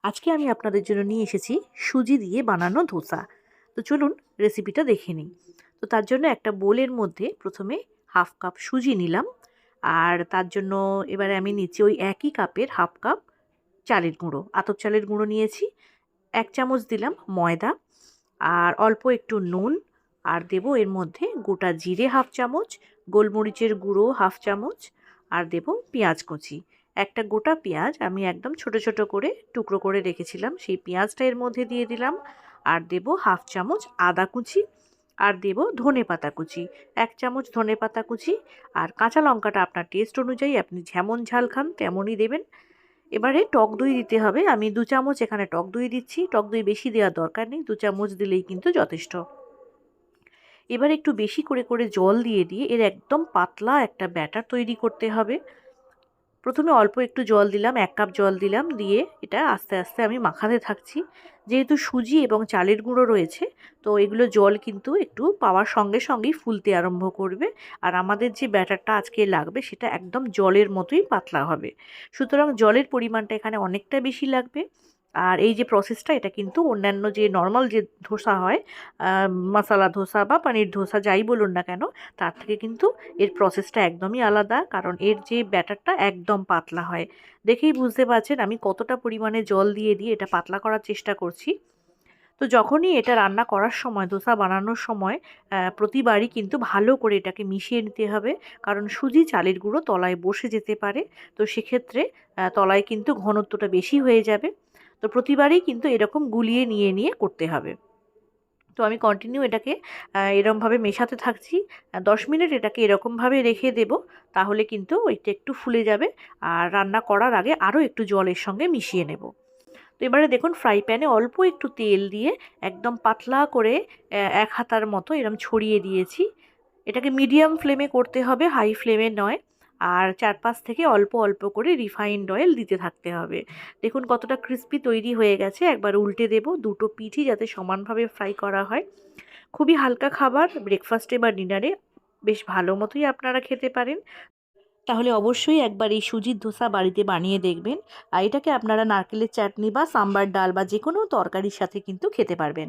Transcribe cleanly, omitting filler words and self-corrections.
আজকে আমি আপনাদের জন্য নিয়ে এসেছি সুজি দিয়ে বানানো ধোসা। তো চলুন রেসিপিটা দেখে নিই। তো তার জন্য একটা বোলের মধ্যে প্রথমে হাফ কাপ সুজি নিলাম, আর তার জন্য এবারে আমি নিচ্ছি ওই একই কাপের হাফ কাপ চালের গুঁড়ো, আতপ চালের গুঁড়ো নিয়েছি। 1 চামচ দিলাম ময়দা, আর অল্প একটু নুন, আর দেব এর মধ্যে গোটা জিরে হাফ চামচ, গোলমরিচের গুঁড়ো হাফ চামচ, আর দেব পেঁয়াজ কুচি। একটা গোটা পেঁয়াজ আমি একদম ছোট ছোট করে টুকরো করে রেখেছিলাম, সেই পেঁয়াজটা এর মধ্যে দিয়ে দিলাম। আর দেব হাফ চামচ আদা কুচি, আর দেব ধনেপাতা কুচি, 1 চামচ ধনেপাতা কুচি। আর কাঁচা লঙ্কাটা আপনার টেস্ট অনুযায়ী আপনি যেমন ঝাল খান তেমনই দেবেন। এবারে টক দই দিতে হবে, আমি 2 চামচ এখানে টক দই দিচ্ছি। টক দই বেশি দেওয়ার দরকার নেই, 2 চামচ দিলেই কিন্তু যথেষ্ট। এবার একটু বেশি করে করে জল দিয়ে দিয়ে এর একদম পাতলা একটা ব্যাটার তৈরি করতে হবে। প্রথমে অল্প একটু জল দিলাম, 1 কাপ জল দিলাম, দিয়ে এটা আস্তে আস্তে আমি মাখাতে থাকছি। যেহেতু সুজি এবং চালের গুঁড়ো রয়েছে, তো এগুলো জল কিন্তু একটু পাওয়ার সঙ্গে সঙ্গেই ফুলতে আরম্ভ করবে। আর আমাদের যে ব্যাটারটা আজকে লাগবে সেটা একদম জলের মতোই পাতলা হবে, সুতরাং জলের পরিমাণটা এখানে অনেকটা বেশি লাগবে। আর এই যে প্রসেসটা, এটা কিন্তু অন্যান্য যে নর্মাল যে ধোসা হয়, মশলা ধোসা বা পনির ধোসা যাই বলুন না কেন, তার থেকে কিন্তু এর প্রসেসটা একদমই আলাদা, কারণ এর যে ব্যাটারটা একদম পাতলা হয়। দেখেই বুঝতে পারছেন আমি কতটা পরিমাণে জল দিয়ে দিয়ে এটা পাতলা করার চেষ্টা করছি। তো যখনই এটা রান্না করার সময়, ধোসা বানানোর সময় প্রতিবারই কিন্তু ভালো করে এটাকে মিশিয়ে নিতে হবে, কারণ সুজি চালের গুঁড়ো তলায় বসে যেতে পারে। তো সেক্ষেত্রে তলায় কিন্তু ঘনত্বটা বেশি হয়ে যাবে। তো প্রতিবারই কিন্তু এরকম গুলিয়ে নিয়ে নিয়ে করতে হবে। তো আমি কন্টিনিউ এটাকে এরমভাবে মেশাতে থাকছি। 10 মিনিট এটাকে এরকমভাবে রেখে দেব, তাহলে কিন্তু এটা একটু ফুলে যাবে। আর রান্না করার আগে আরও একটু জলের সঙ্গে মিশিয়ে নেব। তো এবারে দেখুন ফ্রাই প্যানে অল্প একটু তেল দিয়ে একদম পাতলা করে 1 হাতার মতো এরম ছড়িয়ে দিয়েছি। এটাকে মিডিয়াম ফ্লেমে করতে হবে, হাই ফ্লেমে নয়। আর চারপাশ থেকে অল্প অল্প করে রিফাইন্ড অয়েল দিতে থাকতে হবে। দেখুন কতটা ক্রিস্পি তৈরি হয়ে গেছে। একবার উল্টে দেব, দুটো পিঠই যাতে সমানভাবে ফ্রাই করা হয়। খুবই হালকা খাবার, ব্রেকফাস্টে বা ডিনারে বেশ ভালো মতোই আপনারা খেতে পারেন। তাহলে অবশ্যই একবার এই সুজির ধোসা বাড়িতে বানিয়ে দেখবেন। আর এটাকে আপনারা নারকেলের চাটনি বা সাম্বার ডাল বা যে কোনো তরকারির সাথে কিন্তু খেতে পারবেন।